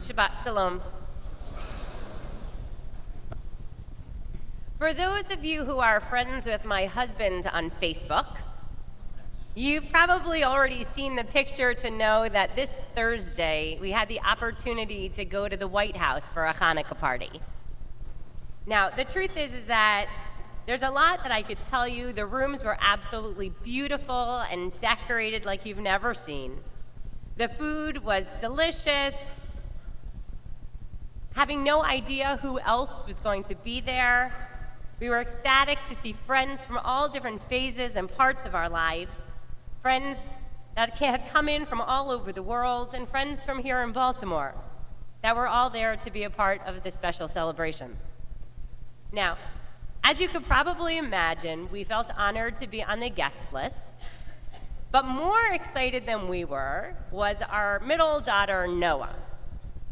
Shabbat Shalom. For those of you who are friends with my husband on Facebook, you've probably already seen the picture to know that this Thursday we had the opportunity to go to the White House for a Hanukkah party. Now, the truth is that there's a lot that I could tell you. The rooms were absolutely beautiful and decorated like you've never seen. The food was delicious. Having no idea who else was going to be there, we were ecstatic to see friends from all different phases and parts of our lives, friends that had come in from all over the world, and friends from here in Baltimore that were all there to be a part of this special celebration. Now, as you could probably imagine, we felt honored to be on the guest list, but more excited than we were was our middle daughter, Noah,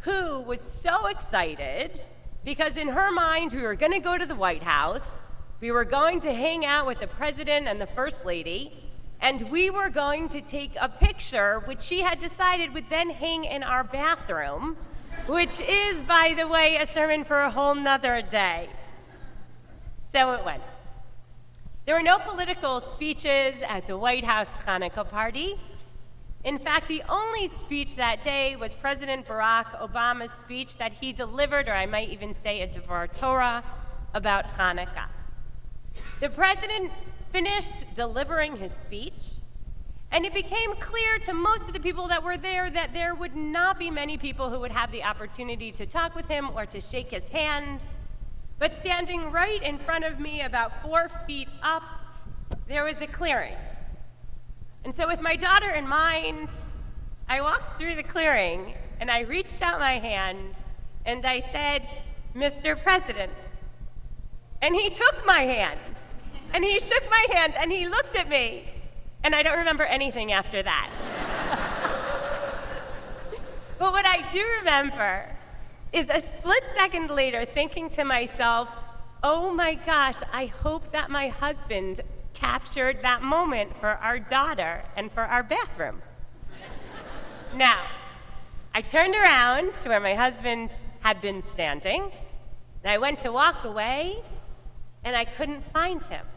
who was so excited because in her mind, we were going to go to the White House, we were going to hang out with the President and the First Lady, and we were going to take a picture, which she had decided would then hang in our bathroom, which is, by the way, a sermon for a whole nother day. So it went. There were no political speeches at the White House Hanukkah party. In fact, the only speech that day was President Barack Obama's speech that he delivered, or I might even say a Devar Torah, about Hanukkah. The president finished delivering his speech, and it became clear to most of the people that were there that there would not be many people who would have the opportunity to talk with him or to shake his hand. But standing right in front of me, about 4 feet up, there was a clearing. And so with my daughter in mind, I walked through the clearing and I reached out my hand and I said, "Mr. President." And he took my hand and he shook my hand and he looked at me, and I don't remember anything after that. But what I do remember is a split second later thinking to myself, oh my gosh, I hope that my husband captured that moment for our daughter and for our bathroom. Now, I turned around to where my husband had been standing, and I went to walk away, and I couldn't find him.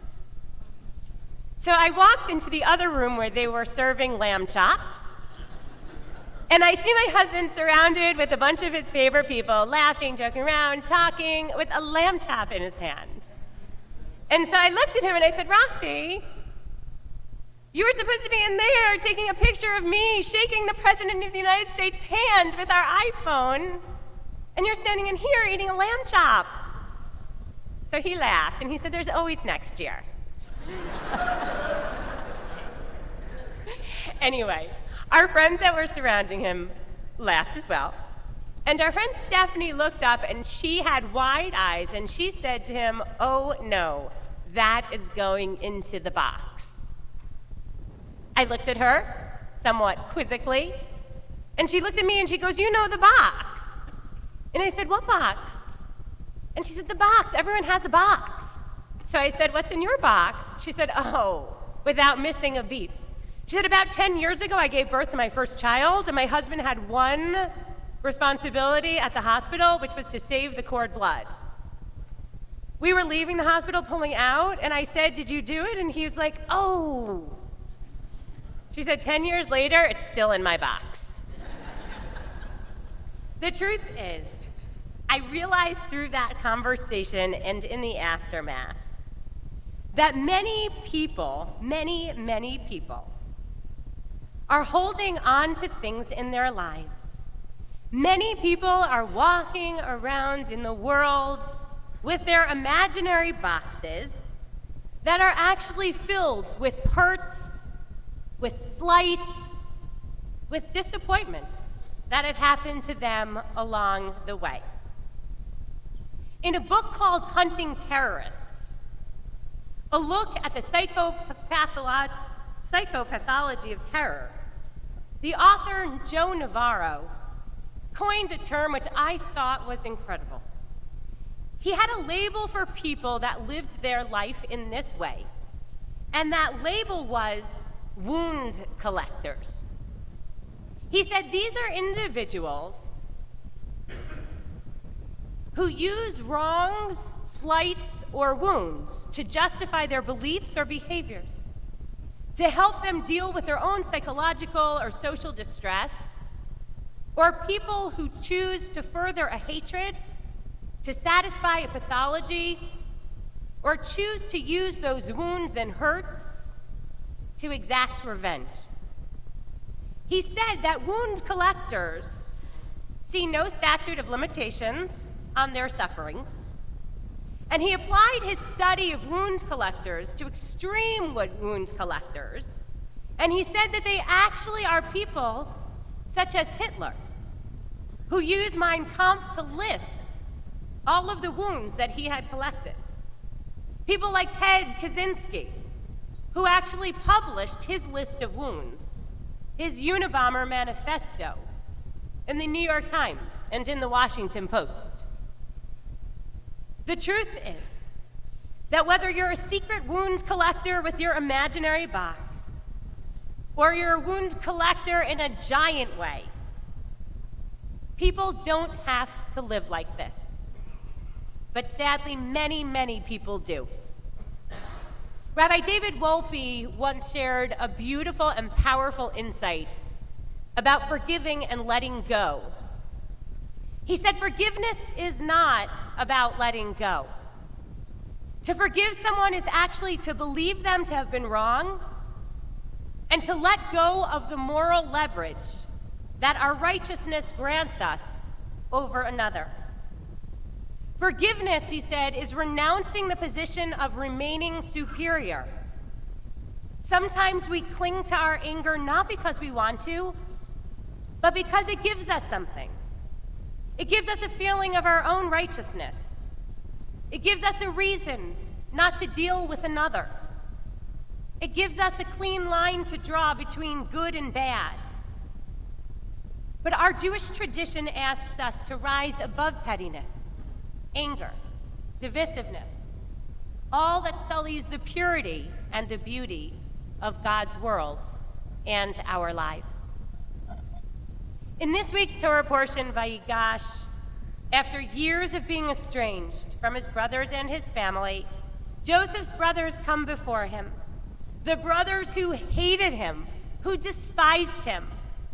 So I walked into the other room where they were serving lamb chops, and I see my husband surrounded with a bunch of his favorite people, laughing, joking around, talking, with a lamb chop in his hand. And so I looked at him and I said, "Rabbi, you were supposed to be in there taking a picture of me shaking the President of the United States' hand with our iPhone, and you're standing in here eating a lamb chop." So he laughed and he said, "There's always next year." Anyway, our friends that were surrounding him laughed as well. And our friend Stephanie looked up and she had wide eyes and she said to him, "Oh no, that is going into the box." I looked at her somewhat quizzically, and she looked at me and she goes, "You know the box." And I said, "What box?" And she said, "The box. Everyone has a box." So I said, "What's in your box?" She said, "Oh," without missing a beat. She said, "About 10 years ago, I gave birth to my first child, and my husband had one responsibility at the hospital, which was to save the cord blood. We were leaving the hospital, pulling out, and I said, 'Did you do it?' And he was like, 'Oh.'" She said, 10 years later, it's still in my box. The truth is, I realized through that conversation and in the aftermath that many people, many people, are holding on to things in their lives. Many people are walking around in the world with their imaginary boxes that are actually filled with hurts, with slights, with disappointments that have happened to them along the way. In a book called Hunting Terrorists, a look at the psychopathology of terror, the author Joe Navarro coined a term which I thought was incredible. He had a label for people that lived their life in this way, and that label was wound collectors. He said these are individuals who use wrongs, slights, or wounds to justify their beliefs or behaviors, to help them deal with their own psychological or social distress, or people who choose to further a hatred, to satisfy a pathology, or choose to use those wounds and hurts to exact revenge. He said that wound collectors see no statute of limitations on their suffering, and he applied his study of wound collectors to extreme wound collectors, and he said that they actually are people such as Hitler, who used Mein Kampf to list all of the wounds that he had collected. People like Ted Kaczynski, who actually published his list of wounds, his Unabomber manifesto, in the New York Times and in the Washington Post. The truth is that whether you're a secret wound collector with your imaginary box, or you're a wound collector in a giant way, people don't have to live like this. But sadly, many, many people do. Rabbi David Wolpe once shared a beautiful and powerful insight about forgiving and letting go. He said, forgiveness is not about letting go. To forgive someone is actually to believe them to have been wrong and to let go of the moral leverage that our righteousness grants us over another. Forgiveness, he said, is renouncing the position of remaining superior. Sometimes we cling to our anger not because we want to, but because it gives us something. It gives us a feeling of our own righteousness. It gives us a reason not to deal with another. It gives us a clean line to draw between good and bad. But our Jewish tradition asks us to rise above pettiness, anger, divisiveness, all that sullies the purity and the beauty of God's world and our lives. In this week's Torah portion, Vayigash, after years of being estranged from his brothers and his family, Joseph's brothers come before him. The brothers who hated him, who despised him,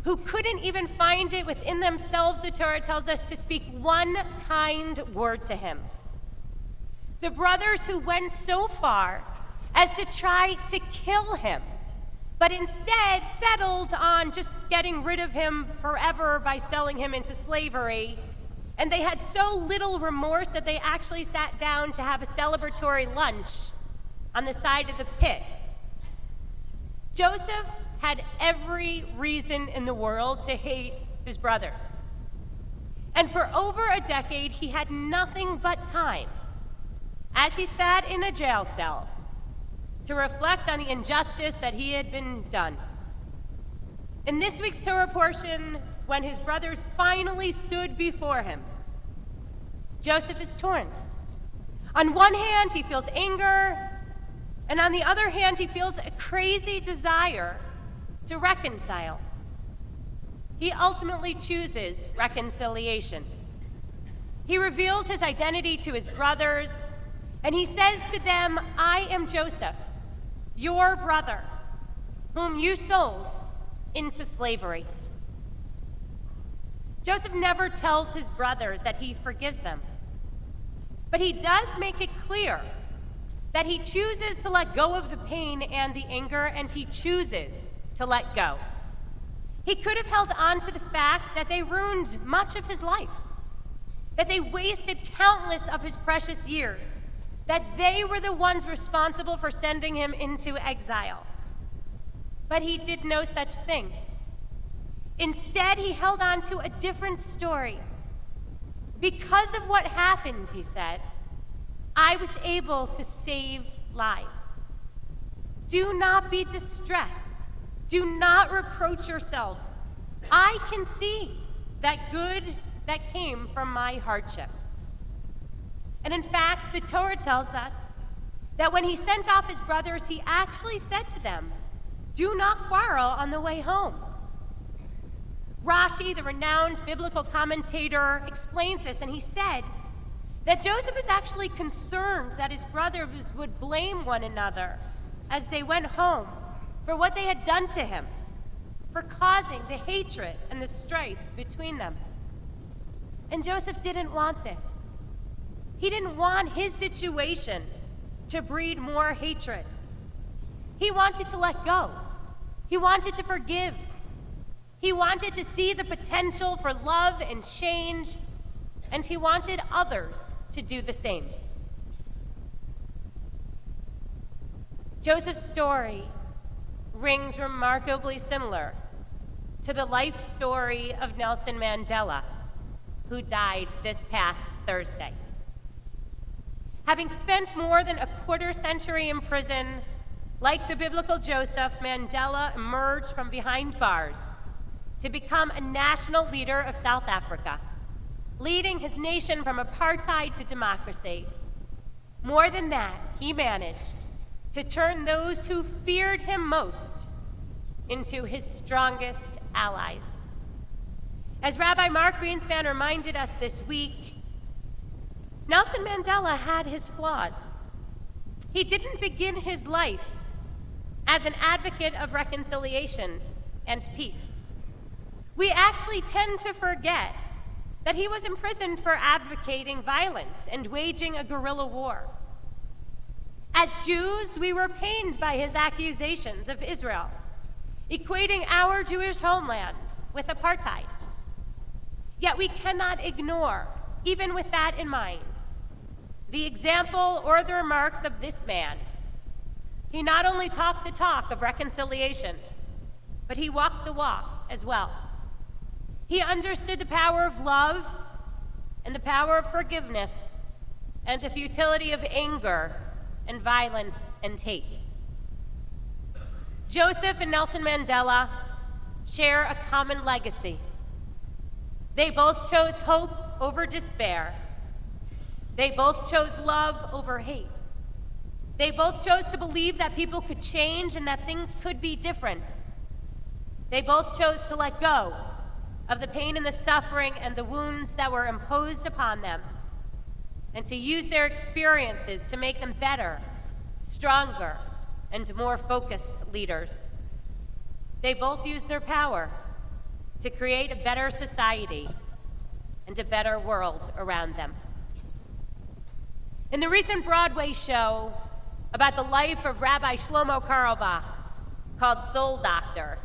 who couldn't even find it within themselves, the Torah tells us, to speak one kind word to him. The brothers who went so far as to try to kill him, but instead settled on just getting rid of him forever by selling him into slavery. And they had so little remorse that they actually sat down to have a celebratory lunch on the side of the pit. Joseph had every reason in the world to hate his brothers. And for over a decade, he had nothing but time, as he sat in a jail cell, to reflect on the injustice that he had been done. In this week's Torah portion, when his brothers finally stood before him, Joseph is torn. On one hand, he feels anger, and on the other hand, he feels a crazy desire to reconcile. He ultimately chooses reconciliation. He reveals his identity to his brothers, and he says to them, "I am Joseph, your brother, whom you sold into slavery." Joseph never tells his brothers that he forgives them, but he does make it clear that he chooses to let go of the pain and the anger, and he chooses to let go. He could have held on to the fact that they ruined much of his life, that they wasted countless of his precious years, that they were the ones responsible for sending him into exile. But he did no such thing. Instead, he held on to a different story. Because of what happened, he said, I was able to save lives. Do not be distressed. Do not reproach yourselves. I can see that good that came from my hardships. And in fact, the Torah tells us that when he sent off his brothers, he actually said to them, "Do not quarrel on the way home." Rashi, the renowned biblical commentator, explains this, and he said that Joseph was actually concerned that his brothers would blame one another as they went home for what they had done to him, for causing the hatred and the strife between them. And Joseph didn't want this. He didn't want his situation to breed more hatred. He wanted to let go. He wanted to forgive. He wanted to see the potential for love and change, and he wanted others to do the same. Joseph's story rings remarkably similar to the life story of Nelson Mandela, who died this past Thursday. Having spent more than a quarter century in prison, like the biblical Joseph, Mandela emerged from behind bars to become a national leader of South Africa, leading his nation from apartheid to democracy. More than that, he managed to turn those who feared him most into his strongest allies. As Rabbi Mark Greenspan reminded us this week, Nelson Mandela had his flaws. He didn't begin his life as an advocate of reconciliation and peace. We actually tend to forget that he was imprisoned for advocating violence and waging a guerrilla war. As Jews, we were pained by his accusations of Israel, equating our Jewish homeland with apartheid. Yet we cannot ignore, even with that in mind, the example or the remarks of this man. He not only talked the talk of reconciliation, but he walked the walk as well. He understood the power of love and the power of forgiveness and the futility of anger and violence and hate. Joseph and Nelson Mandela share a common legacy. They both chose hope over despair. They both chose love over hate. They both chose to believe that people could change and that things could be different. They both chose to let go of the pain and the suffering and the wounds that were imposed upon them, and to use their experiences to make them better, stronger, and more focused leaders. They both used their power to create a better society and a better world around them. In the recent Broadway show about the life of Rabbi Shlomo Carlebach called Soul Doctor,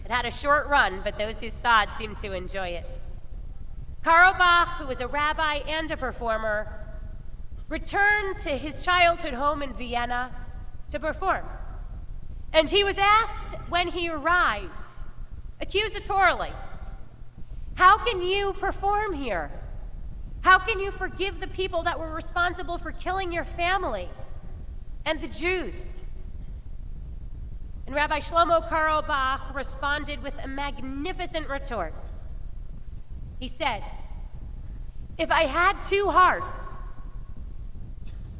it had a short run, but those who saw it seemed to enjoy it. Carlebach, who was a rabbi and a performer, returned to his childhood home in Vienna to perform. And he was asked when he arrived, accusatorily, "How can you perform here? How can you forgive the people that were responsible for killing your family and the Jews?" And Rabbi Shlomo Carlebach responded with a magnificent retort. He said, "If I had two hearts,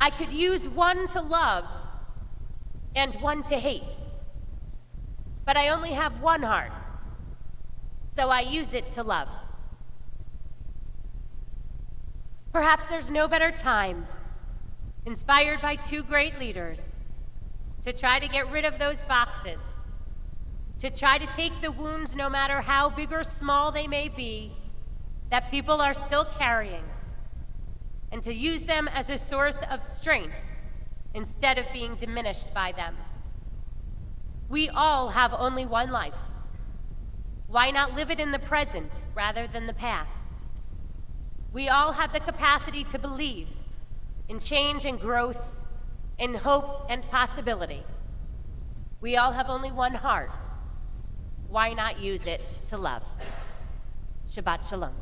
I could use one to love and one to hate. But I only have one heart, so I use it to love." Perhaps there's no better time, inspired by two great leaders, to try to get rid of those boxes, to try to take the wounds, no matter how big or small they may be, that people are still carrying, and to use them as a source of strength instead of being diminished by them. We all have only one life. Why not live it in the present rather than the past? We all have the capacity to believe in change and growth, in hope and possibility. We all have only one heart. Why not use it to love? Shabbat Shalom.